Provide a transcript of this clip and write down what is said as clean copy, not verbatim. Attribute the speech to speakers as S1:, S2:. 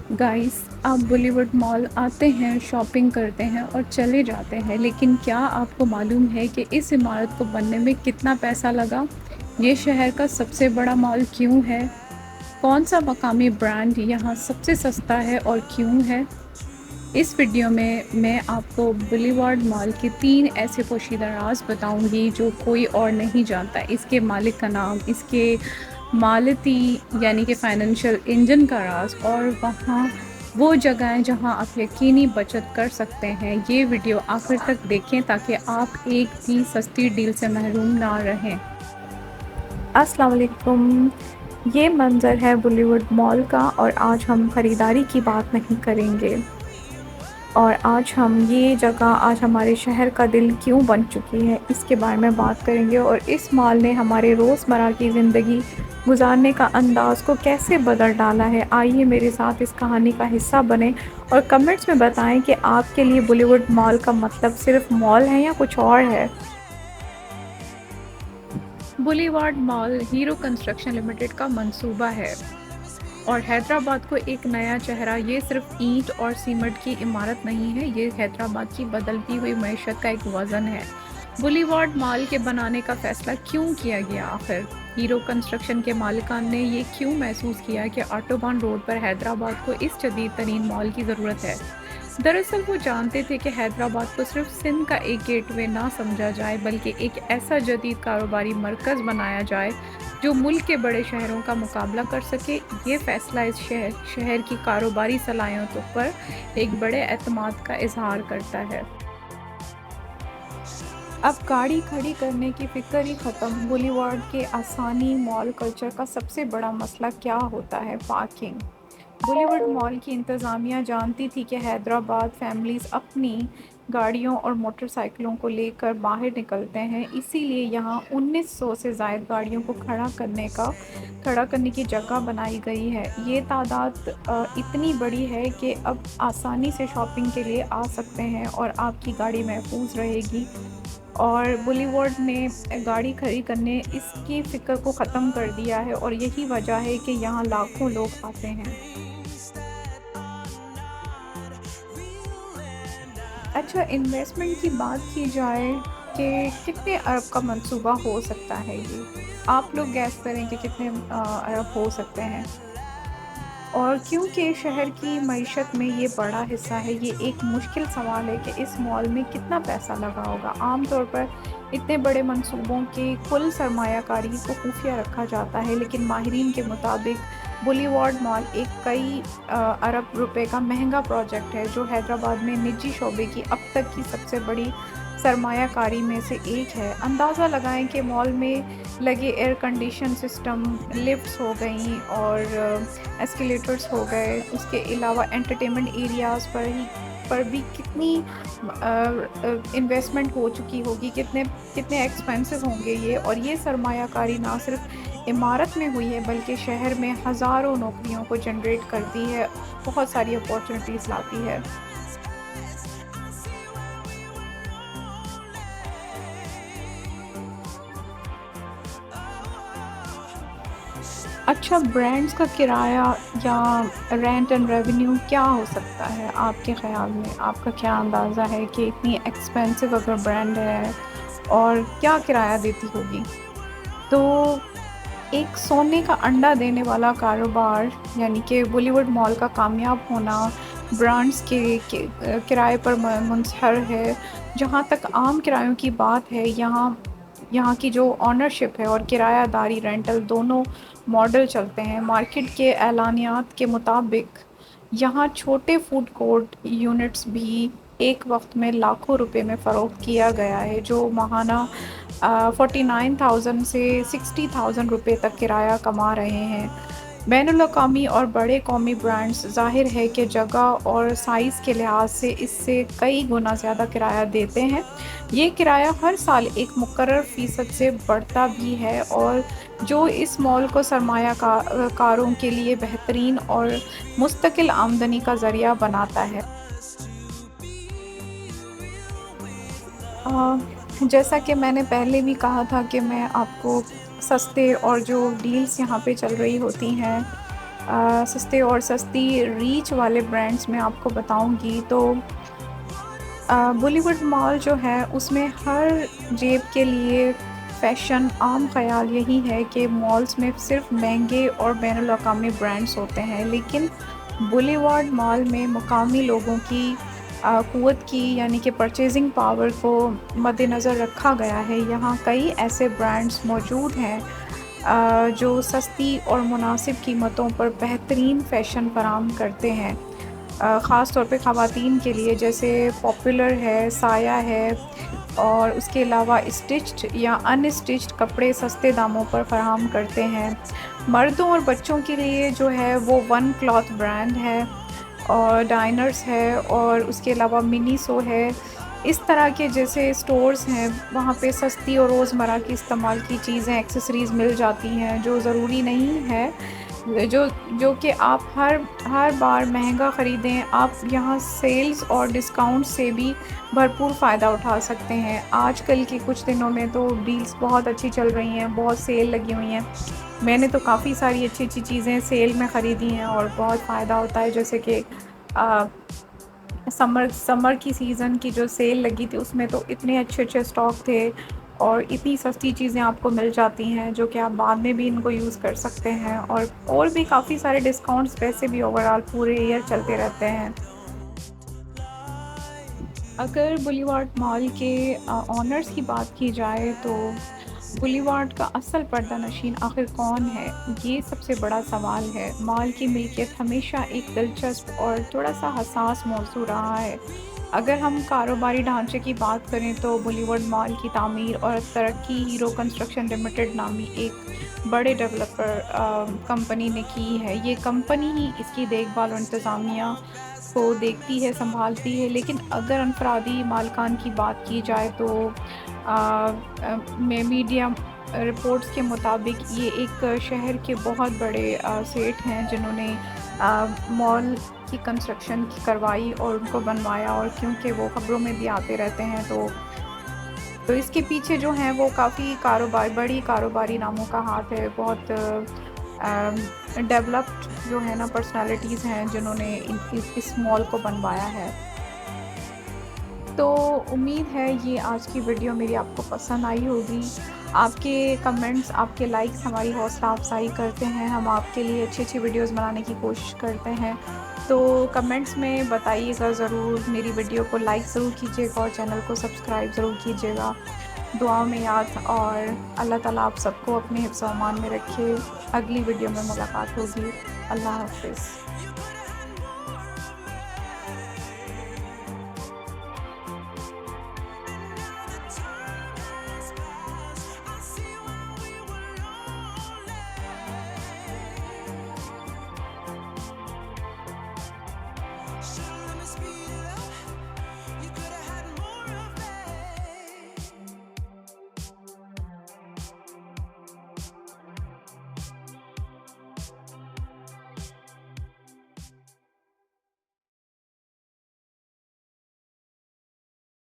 S1: Guys, آپ بالی would مال آتے ہیں، شاپنگ کرتے ہیں اور چلے جاتے ہیں، لیکن کیا آپ کو معلوم ہے کہ اس عمارت کو بننے میں کتنا پیسہ لگا؟ یہ شہر کا سب سے بڑا مال کیوں ہے؟ کون سا مقامی برانڈ یہاں سب سے سستا ہے اور کیوں ہے؟ اس ویڈیو میں آپ کو بالی ووڈ مال کے 3 ایسے پوشیدہ راز بتاؤں گی جو کوئی اور نہیں جانتا۔ اس کے مالک کا نام، اس کے مالتی یعنی کہ فائنینشیل انجن کا راز، اور وہاں وہ جگہیں جہاں آپ یقینی بچت کر سکتے ہیں۔ یہ ویڈیو آخر تک دیکھیں تاکہ آپ ایک بھی سستی ڈیل سے محروم نہ رہیں۔
S2: السلام علیکم۔ یہ منظر ہے بالی ووڈ مال کا، اور آج ہم خریداری کی بات نہیں کریں گے، اور آج ہمارے شہر کا دل کیوں بن چکی ہے اس کے بارے میں بات کریں گے، اور اس مال نے ہمارے روزمرہ کی زندگی گزارنے کا انداز کو کیسے بدل ڈالا ہے۔ آئیے میرے ساتھ اس کہانی کا حصہ بنیں اور کمنٹس میں بتائیں کہ آپ کے لیے بالی ووڈ مال کا مطلب صرف مال ہے یا کچھ اور ہے۔
S1: Bollywood mall Hero construction limited کا منصوبہ ہے اور حیدرآباد کو ایک نیا چہرہ۔ یہ صرف اینٹ اور سیمنٹ کی عمارت نہیں ہے، یہ حیدرآباد کی بدلتی ہوئی معیشت کا ایک وژن ہے۔ بالی ووڈ مال کے بنانے کا فیصلہ کیوں کیا گیا آخر؟ ہیرو کنسٹرکشن کے مالکان نے یہ کیوں محسوس کیا کہ آٹوبان روڈ پر حیدرآباد کو اس جدید ترین مال کی ضرورت ہے؟ دراصل وہ جانتے تھے کہ حیدرآباد کو صرف سندھ کا ایک گیٹ وے نہ سمجھا جائے، بلکہ ایک ایسا جدید کاروباری مرکز بنایا جائے جو ملک کے بڑے شہروں کا مقابلہ کر سکے۔ یہ فیصلہ اس شہر کی کاروباری صلاحیتوں پر ایک بڑے اعتماد کا اظہار کرتا ہے۔ اب گاڑی کھڑی کرنے کی فکر ہی ختم۔ بالی ووڈ کے آسانی مال کلچر کا سب سے بڑا مسئلہ کیا ہوتا ہے؟ پارکنگ۔ بالی ووڈ مال کی انتظامیہ جانتی تھی کہ حیدرآباد فیملیز اپنی گاڑیوں اور موٹر سائیکلوں کو لے کر باہر نکلتے ہیں، اسی لیے یہاں 1900 سے زائد گاڑیوں کو کھڑا کرنے کی جگہ بنائی گئی ہے۔ یہ تعداد اتنی بڑی ہے کہ اب آسانی سے شاپنگ کے لیے آ سکتے ہیں اور آپ کی گاڑی محفوظ رہے گی، اور بالی ووڈ نے گاڑی کھڑی کرنے اس کی فکر کو ختم کر دیا ہے، اور یہی وجہ ہے کہ یہاں لاکھوں لوگ آتے ہیں۔ اچھا، انویسٹمنٹ کی بات کی جائے کہ کتنے ارب کا منصوبہ ہو سکتا ہے؟ یہ آپ لوگ گیس کریں کہ کتنے ارب ہو سکتے ہیں، اور کیونکہ شہر کی معیشت میں یہ بڑا حصہ ہے، یہ ایک مشکل سوال ہے کہ اس مال میں کتنا پیسہ لگا ہوگا۔ عام طور پر اتنے بڑے منصوبوں کی کل سرمایہ کاری کو خفیہ رکھا جاتا ہے، لیکن ماہرین کے مطابق بالی ووڈ مال ایک کئی ارب روپے کا مہنگا پروجیکٹ ہے، جو حیدرآباد میں نجی شعبے کی اب تک کی سب سے بڑی سرمایہ کاری میں سے ایک ہے۔ اندازہ لگائیں کہ مال میں لگے ایئر کنڈیشن سسٹم، لفٹس ہو گئیں اور ایسکیلیٹرز ہو گئے، اس کے علاوہ انٹرٹینمنٹ ایریاز پر بھی کتنی انویسٹمنٹ ہو چکی ہوگی، کتنے ایکسپینسو ہوں گے یہ، اور یہ سرمایہ کاری نہ صرف عمارت میں ہوئی ہے بلکہ شہر میں ہزاروں نوکریوں کو جنریٹ کرتی ہے، بہت ساری اپارچونیٹیز لاتی ہے۔ اچھا، برانڈز کا کرایہ یا رینٹ اینڈ ریونیو کیا ہو سکتا ہے آپ کے خیال میں؟ آپ کا کیا اندازہ ہے کہ اتنی ایکسپینسو اگر برانڈ ہے اور کیا کرایہ دیتی ہوگی؟ تو ایک سونے کا انڈا دینے والا کاروبار یعنی کہ بالی ووڈ مال کا کامیاب ہونا برانڈز کے کرائے پر منحصر ہے۔ جہاں تک عام کرایوں کی بات ہے، یہاں کی جو آنرشپ ہے اور کرایہ داری رینٹل دونوں ماڈل چلتے ہیں۔ مارکیٹ کے اعلانیات کے مطابق یہاں چھوٹے فوڈ کورٹ یونٹس بھی ایک وقت میں لاکھوں روپے میں فروخت کیا گیا ہے، جو ماہانہ 49,000 سے 60,000 روپے تک کرایہ کما رہے ہیں۔ بین الاقوامی اور بڑے قومی برانڈز ظاہر ہے کہ جگہ اور سائز کے لحاظ سے اس سے کئی گنا زیادہ کرایہ دیتے ہیں۔ یہ کرایہ ہر سال ایک مقرر فیصد سے بڑھتا بھی ہے، اور جو اس مال کو سرمایہ کاروں کے لیے بہترین اور مستقل آمدنی کا ذریعہ بناتا ہے۔ جیسا کہ میں نے پہلے بھی کہا تھا کہ میں آپ کو سستے اور جو ڈیلز یہاں پہ چل رہی ہوتی ہیں سستے اور سستی ریچ والے برانڈس میں آپ کو بتاؤں گی تو بالی ووڈ مال جو ہے اس میں ہر جیب کے لیے فیشن عام خیال یہی ہے کہ مالز میں صرف مہنگے اور بین الاقوامی برانڈس ہوتے ہیں، لیکن بالی ووڈ مال میں مقامی لوگوں کی قوت کی یعنی کہ پرچیزنگ پاور کو مد نظر رکھا گیا ہے۔ یہاں کئی ایسے برانڈس موجود ہیں جو سستی اور مناسب قیمتوں پر بہترین فیشن فراہم کرتے ہیں، خاص طور پہ خواتین کے لیے، جیسے پاپولر ہے، سایہ ہے، اور اس کے علاوہ اسٹچڈ یا ان اسٹچڈ کپڑے سستے داموں پر فراہم کرتے ہیں۔ مردوں اور بچوں کے لیے جو ہے وہ ون کلاتھ برانڈ ہے، اور ڈائنرز ہے، اور اس کے علاوہ منی سو ہے۔ اس طرح کے جیسے سٹورز ہیں وہاں پہ سستی اور روزمرہ کی استعمال کی چیزیں، ایکسیسریز مل جاتی ہیں جو ضروری نہیں ہے جو کہ آپ ہر بار مہنگا خریدیں۔ آپ یہاں سیلز اور ڈسکاؤنٹ سے بھی بھرپور فائدہ اٹھا سکتے ہیں۔ آج کل کے کچھ دنوں میں تو ڈیلز بہت اچھی چل رہی ہیں، بہت سیل لگی ہوئی ہیں۔ میں نے تو کافی ساری اچھی اچھی چیزیں سیل میں خریدی ہیں اور بہت فائدہ ہوتا ہے، جیسے کہ سمر کی سیزن کی جو سیل لگی تھی اس میں تو اتنے اچھے اچھے اسٹاک تھے اور اتنی سستی چیزیں آپ کو مل جاتی ہیں جو کہ آپ بعد میں بھی ان کو یوز کر سکتے ہیں، اور بھی کافی سارے ڈسکاؤنٹس ویسے بھی اوورآل پورے ایئر چلتے رہتے ہیں۔ اگر بالی ووڈ مال کے آنرز کی بات کی جائے تو بالی ووڈ کا اصل پردہ نشین آخر کون ہے، یہ سب سے بڑا سوال ہے۔ مال کی ملکیت ہمیشہ ایک دلچسپ اور تھوڑا سا حساس موضوع رہا ہے۔ اگر ہم کاروباری ڈھانچے کی بات کریں تو بالی ووڈ مال کی تعمیر اور ترقی ہیرو کنسٹرکشن لمیٹڈ نامی ایک بڑے ڈیولپر کمپنی نے کی ہے۔ یہ کمپنی ہی اس کی دیکھ بھال اور انتظامیہ کو دیکھتی ہے، سنبھالتی ہے، لیکن اگر انفرادی مالکان کی بات کی جائے تو میڈیا رپورٹس کے مطابق یہ ایک شہر کے بہت بڑے سیٹ ہیں جنہوں نے مال کی کنسٹرکشن کروائی اور ان کو بنوایا، اور کیونکہ وہ خبروں میں بھی آتے رہتے ہیں تو اس کے پیچھے جو ہیں وہ کافی بڑی کاروباری ناموں کا ہاتھ ہے۔ بہت ڈیولپڈ جو ہے نا پرسنالٹیز ہیں جنہوں نے اس مال کو بنوایا ہے۔ تو امید ہے یہ آج کی ویڈیو میری آپ کو پسند آئی ہوگی۔ آپ کے کمنٹس، آپ کے لائکس ہماری حوصلہ افزائی کرتے ہیں، ہم آپ کے لیے اچھی اچھی ویڈیوز بنانے کی کوشش کرتے ہیں۔ تو کمنٹس میں بتائیے گا ضرور، میری ویڈیو کو لائک ضرور کیجیے گا اور چینل کو سبسکرائب ضرور کیجیے گا۔ دعاؤں میں یاد، اور اللہ تعالیٰ آپ سب کو اپنے حفظ و امان میں رکھے۔ اگلی ویڈیو میں ملاقات ہوگی۔ اللہ حافظ۔